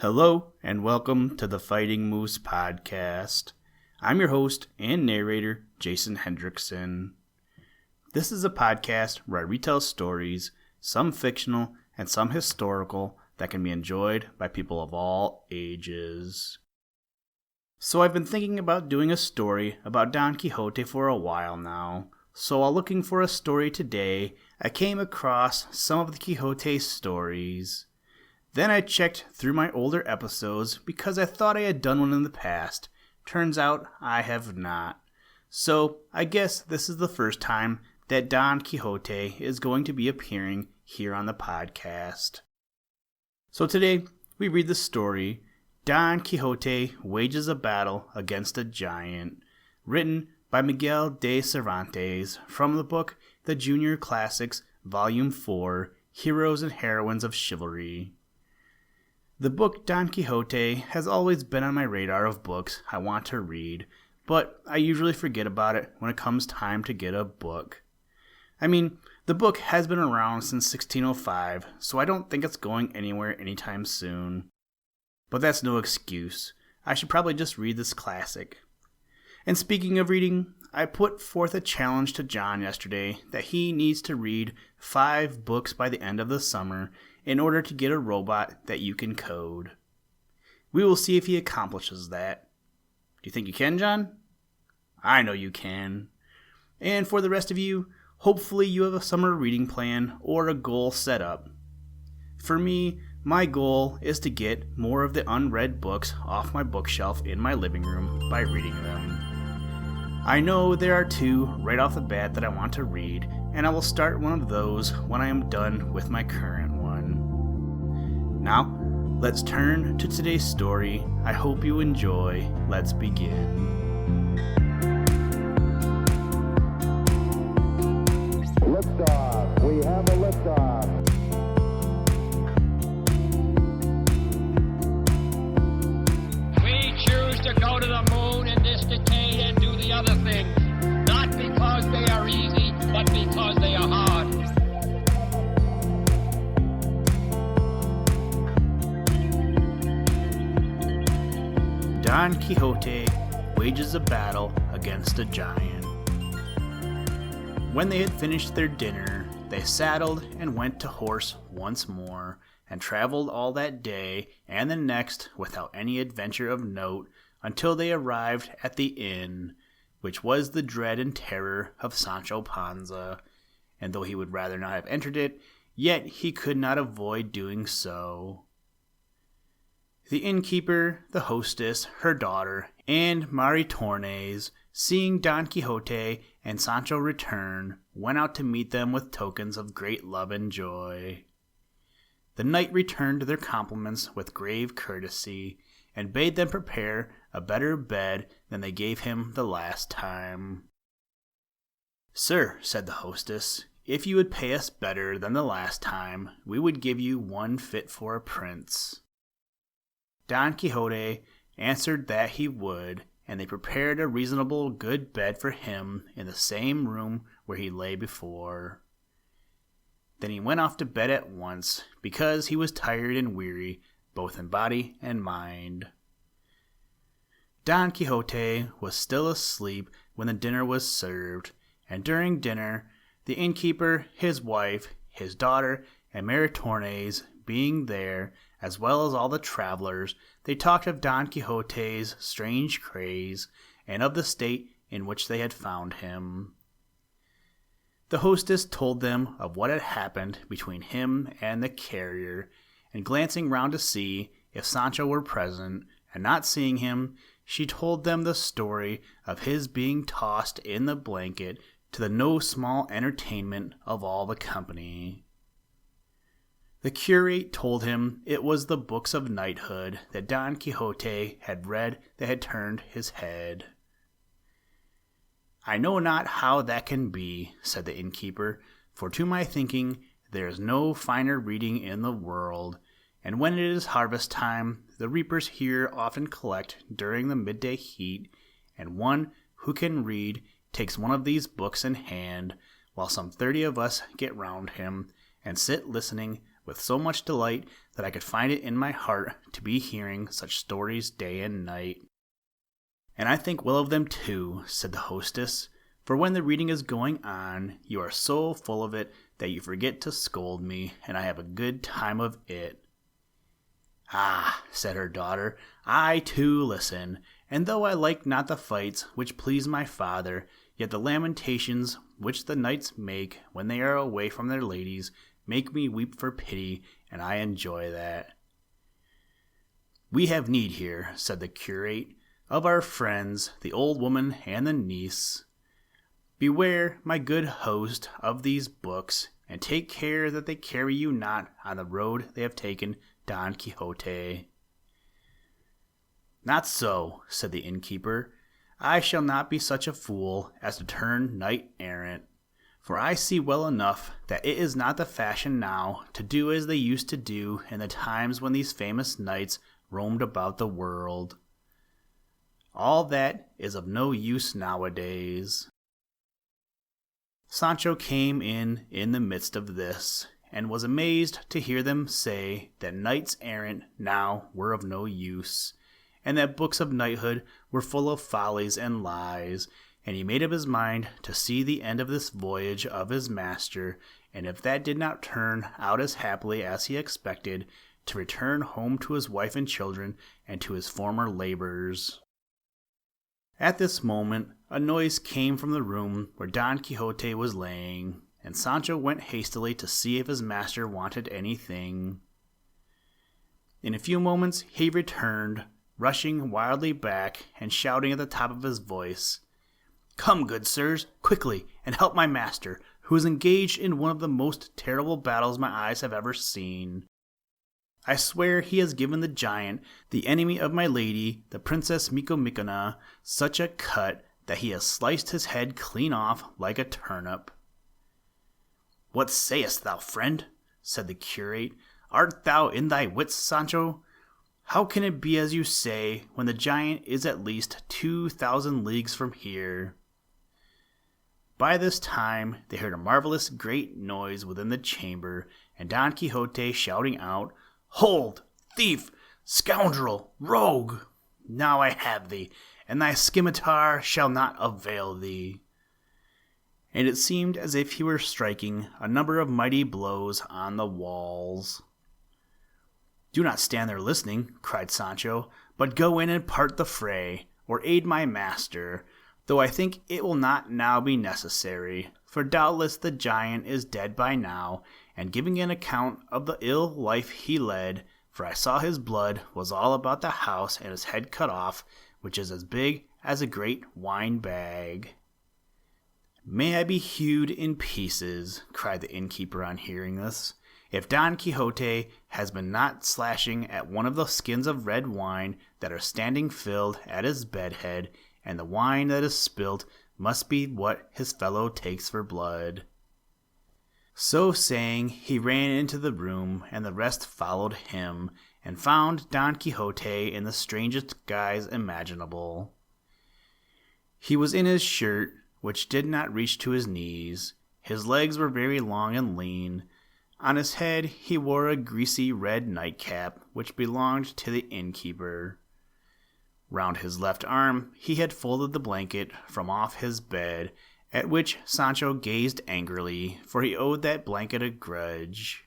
Hello, and welcome to the Fighting Moose Podcast. I'm your host and narrator, Jason Hendrickson. This is a podcast where I retell stories, some fictional and some historical, that can be enjoyed by people of all ages. So I've been thinking about doing a story about Don Quixote for a while now. So while looking for a story today, I came across some of the Quixote stories. Then I checked through my older episodes because I thought I had done one in the past. Turns out I have not. So I guess this is the first time that Don Quixote is going to be appearing here on the podcast. So today we read the story, Don Quixote Wages a Battle Against a Giant, written by Miguel de Cervantes from the book The Junior Classics, Volume 4, Heroes and Heroines of Chivalry. The book Don Quixote has always been on my radar of books I want to read, but I usually forget about it when it comes time to get a book. I mean, the book has been around since 1605, so I don't think it's going anywhere anytime soon. But that's no excuse. I should probably just read this classic. And speaking of reading, I put forth a challenge to John yesterday that he needs to read 5 books by the end of the summer in order to get a robot that you can code. We will see if he accomplishes that. Do you think you can, John? I know you can. And for the rest of you, hopefully you have a summer reading plan or a goal set up. For me, my goal is to get more of the unread books off my bookshelf in my living room by reading them. I know there are 2 right off the bat that I want to read, and I will start one of those when I am done with my current one. Now, let's turn to today's story. I hope you enjoy. Let's begin. Liftoff. We have a liftoff. We choose to go to the moon in this decade and do the other things, not because they are easy, but because they are hard. Don Quixote wages a battle against a giant. When they had finished their dinner, they saddled and went to horse once more, and traveled all that day and the next without any adventure of note until they arrived at the inn, which was the dread and terror of Sancho Panza, and though he would rather not have entered it, yet he could not avoid doing so. The innkeeper, the hostess, her daughter, and Maritornes, seeing Don Quixote and Sancho return, went out to meet them with tokens of great love and joy. The knight returned their compliments with grave courtesy, and bade them prepare a better bed than they gave him the last time. "Sir," said the hostess, "if you would pay us better than the last time, we would give you one fit for a prince." Don Quixote answered that he would, and they prepared a reasonable good bed for him in the same room where he lay before. Then he went off to bed at once, because he was tired and weary, both in body and mind. Don Quixote was still asleep when the dinner was served, and during dinner, the innkeeper, his wife, his daughter, and Maritornes being there, as well as all the travelers, they talked of Don Quixote's strange craze, and of the state in which they had found him. The hostess told them of what had happened between him and the carrier, and glancing round to see if Sancho were present, and not seeing him, she told them the story of his being tossed in the blanket, to the no small entertainment of all the company. The curate told him it was the books of knighthood that Don Quixote had read that had turned his head. "I know not how that can be," said the innkeeper, "for to my thinking there is no finer reading in the world, and when it is harvest time, the reapers here often collect during the midday heat, and one who can read takes one of these books in hand, while some 30 of us get round him, and sit listening with so much delight that I could find it in my heart to be hearing such stories day and night. And I think well of them too, said the hostess, for when the reading is going on, you are so full of it that you forget to scold me, and I have a good time of it. Ah, said her daughter, I too listen, and though I like not the fights which please my father, yet the lamentations which the knights make when they are away from their ladies make me weep for pity, and I enjoy that. We have need here, said the curate, of our friends, the old woman and the niece. Beware, my good host, of these books, and take care that they carry you not on the road they have taken Don Quixote. Not so, said the innkeeper. I shall not be such a fool as to turn knight-errant, for I see well enough that it is not the fashion now to do as they used to do in the times when these famous knights roamed about the world. All that is of no use nowadays. Sancho came in the midst of this, and was amazed to hear them say that knights-errant now were of no use, and that books of knighthood were full of follies and lies, and he made up his mind to see the end of this voyage of his master, and if that did not turn out as happily as he expected, to return home to his wife and children and to his former labors. At this moment, a noise came from the room where Don Quixote was laying, and Sancho went hastily to see if his master wanted anything. In a few moments he returned, rushing wildly back and shouting at the top of his voice, "Come, good sirs, quickly, and help my master, who is engaged in one of the most terrible battles my eyes have ever seen. I swear he has given the giant, the enemy of my lady, the Princess Micomicona, such a cut that he has sliced his head clean off like a turnip." "What sayest thou, friend?" said the curate. "Art thou in thy wits, Sancho? How can it be as you say, when the giant is at least 2,000 leagues from here?" By this time they heard a marvelous great noise within the chamber, and Don Quixote shouting out, "Hold, thief, scoundrel, rogue! Now I have thee, and thy scimitar shall not avail thee." And it seemed as if he were striking a number of mighty blows on the walls. "Do not stand there listening," cried Sancho, "but go in and part the fray, or aid my master, though I think it will not now be necessary, for doubtless the giant is dead by now, and giving an account of the ill life he led, for I saw his blood was all about the house and his head cut off, which is as big as a great wine bag." "May I be hewed in pieces," cried the innkeeper on hearing this, "if Don Quixote has been not slashing at one of the skins of red wine that are standing filled at his bedhead, and the wine that is spilt must be what his fellow takes for blood." So saying, he ran into the room, and the rest followed him, and found Don Quixote in the strangest guise imaginable. He was in his shirt, which did not reach to his knees. His legs were very long and lean. On his head he wore a greasy red nightcap, which belonged to the innkeeper. Round his left arm he had folded the blanket from off his bed, at which Sancho gazed angrily, for he owed that blanket a grudge.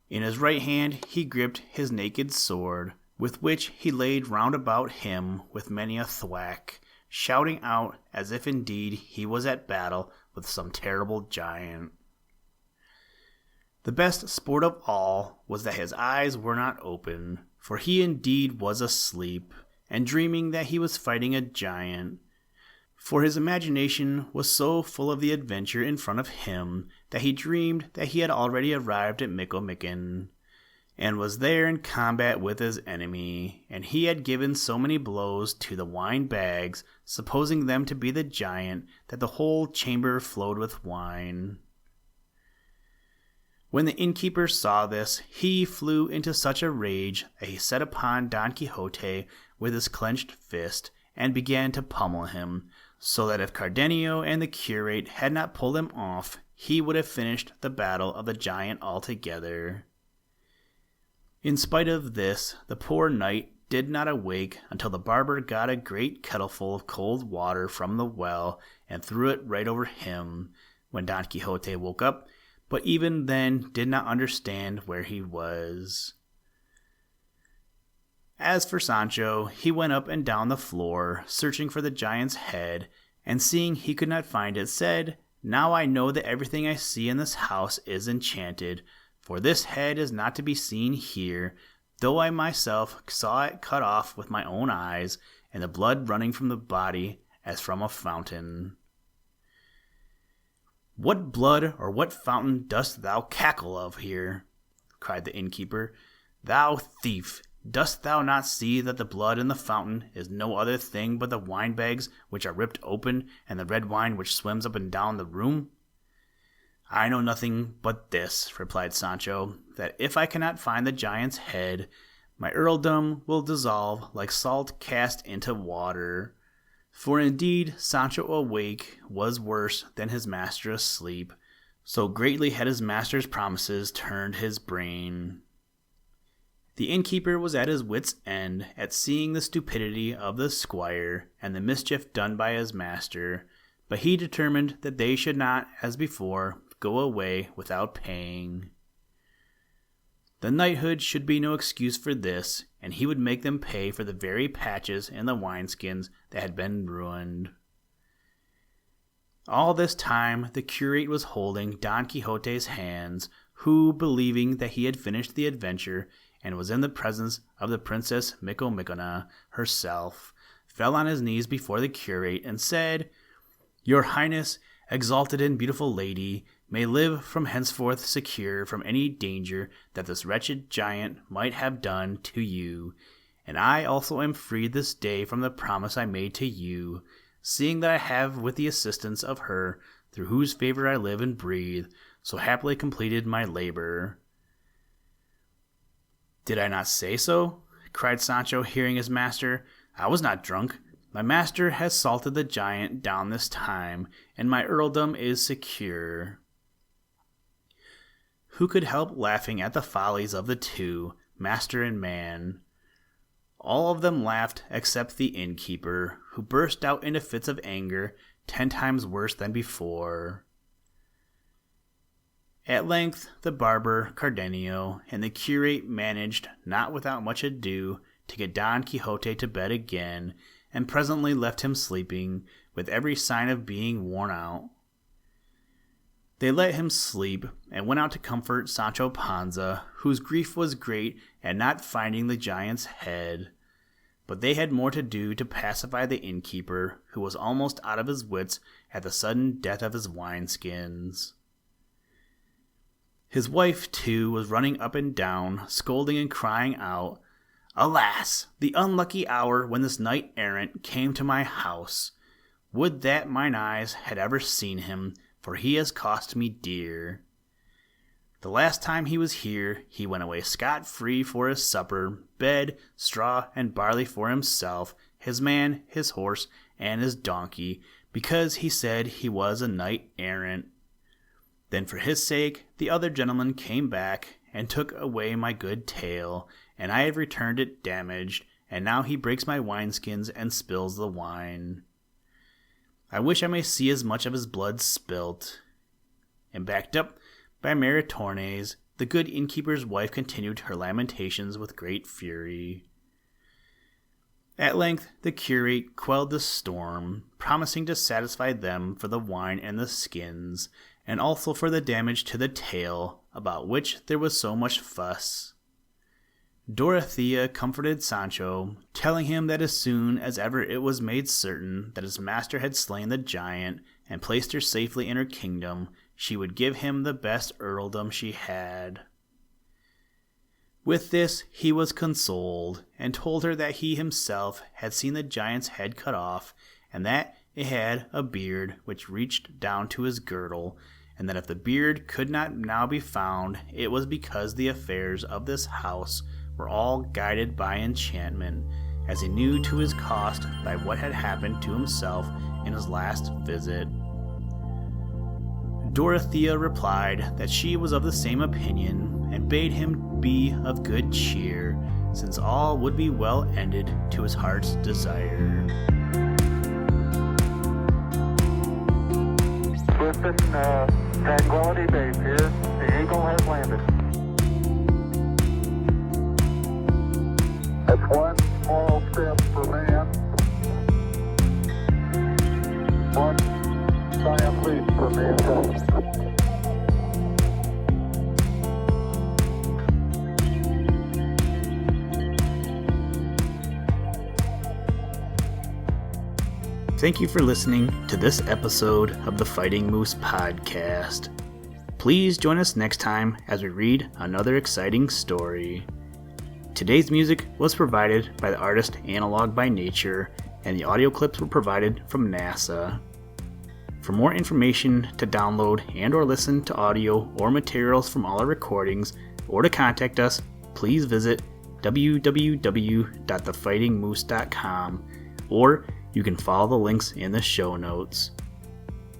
In his right hand he gripped his naked sword, with which he laid round about him with many a thwack, shouting out as if indeed he was at battle with some terrible giant. The best sport of all was that his eyes were not open, for he indeed was asleep, and dreaming that he was fighting a giant. For his imagination was so full of the adventure in front of him that he dreamed that he had already arrived at Micomicon, and was there in combat with his enemy, and he had given so many blows to the wine bags, supposing them to be the giant, that the whole chamber flowed with wine. When the innkeeper saw this, he flew into such a rage that he set upon Don Quixote with his clenched fist, and began to pummel him, so that if Cardenio and the curate had not pulled him off, he would have finished the battle of the giant altogether. In spite of this, the poor knight did not awake until the barber got a great kettleful of cold water from the well and threw it right over him, when Don Quixote woke up, but even then did not understand where he was. As for Sancho, he went up and down the floor, searching for the giant's head, and seeing he could not find it, said, "Now I know that everything I see in this house is enchanted, for this head is not to be seen here, though I myself saw it cut off with my own eyes, and the blood running from the body as from a fountain." "What blood or what fountain dost thou cackle of here?" cried the innkeeper. "Thou thief! Dost thou not see that the blood in the fountain is no other thing but the wine bags which are ripped open, and the red wine which swims up and down the room?" "I know nothing but this," replied Sancho, "that if I cannot find the giant's head, my earldom will dissolve like salt cast into water." For indeed Sancho awake was worse than his master asleep, so greatly had his master's promises turned his brain. The innkeeper was at his wit's end at seeing the stupidity of the squire and the mischief done by his master, but he determined that they should not, as before, go away without paying. The knighthood should be no excuse for this, and he would make them pay for the very patches in the wineskins that had been ruined. All this time the curate was holding Don Quixote's hands, who, believing that he had finished the adventure and was in the presence of the Princess Micomicona herself, fell on his knees before the curate and said, "Your Highness, exalted and beautiful lady, may live from henceforth secure from any danger that this wretched giant might have done to you, and I also am freed this day from the promise I made to you, seeing that I have, with the assistance of her through whose favor I live and breathe, so happily completed my labor." "Did I not say so?" cried Sancho, hearing his master. "I was not drunk. My master has salted the giant down this time, and my earldom is secure." Who could help laughing at the follies of the two, master and man? All of them laughed except the innkeeper, who burst out into fits of anger 10 times worse than before. At length the barber, Cardenio, and the curate managed, not without much ado, to get Don Quixote to bed again, and presently left him sleeping, with every sign of being worn out. They let him sleep, and went out to comfort Sancho Panza, whose grief was great at not finding the giant's head. But they had more to do to pacify the innkeeper, who was almost out of his wits at the sudden death of his wineskins. His wife, too, was running up and down, scolding and crying out, "Alas, the unlucky hour when this knight-errant came to my house! Would that mine eyes had ever seen him, for he has cost me dear. The last time he was here, he went away scot-free for his supper, bed, straw, and barley for himself, his man, his horse, and his donkey, because he said he was a knight-errant. Then for his sake the other gentleman came back and took away my good tale, and I have returned it damaged, and now he breaks my wineskins and spills the wine. I wish I may see as much of his blood spilt." And backed up by Maritornes, the good innkeeper's wife continued her lamentations with great fury. At length the curate quelled the storm, promising to satisfy them for the wine and the skins, and also for the damage to the tail, about which there was so much fuss. Dorothea comforted Sancho, telling him that as soon as ever it was made certain that his master had slain the giant and placed her safely in her kingdom, she would give him the best earldom she had. With this he was consoled, and told her that he himself had seen the giant's head cut off, and that it had a beard which reached down to his girdle, and that if the beard could not now be found, it was because the affairs of this house were all guided by enchantment, as he knew to his cost by what had happened to himself in his last visit. Dorothea replied that she was of the same opinion, and bade him be of good cheer, since all would be well ended to his heart's desire. Listen, Tranquility Base here. The Eagle has landed. That's one small step for man, one giant leap for mankind. Thank you for listening to this episode of the Fighting Moose Podcast. Please join us next time as we read another exciting story. Today's music was provided by the artist Analog by Nature, and the audio clips were provided from NASA. For more information to download and or listen to audio or materials from all our recordings, or to contact us, please visit www.thefightingmoose.com, or you can follow the links in the show notes.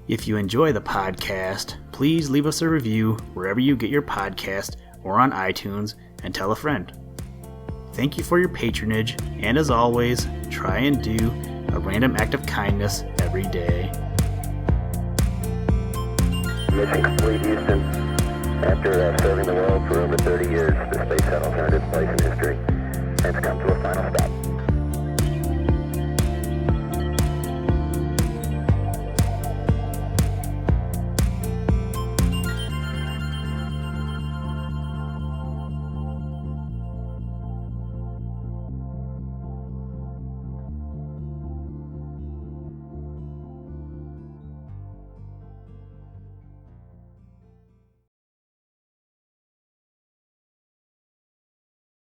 If you enjoy the podcast, please leave us a review wherever you get your podcast or on iTunes, and tell a friend. Thank you for your patronage, and as always, try and do a random act of kindness every day. Mission complete, Houston. After serving the world for over 30 years, the space shuttle turned its place in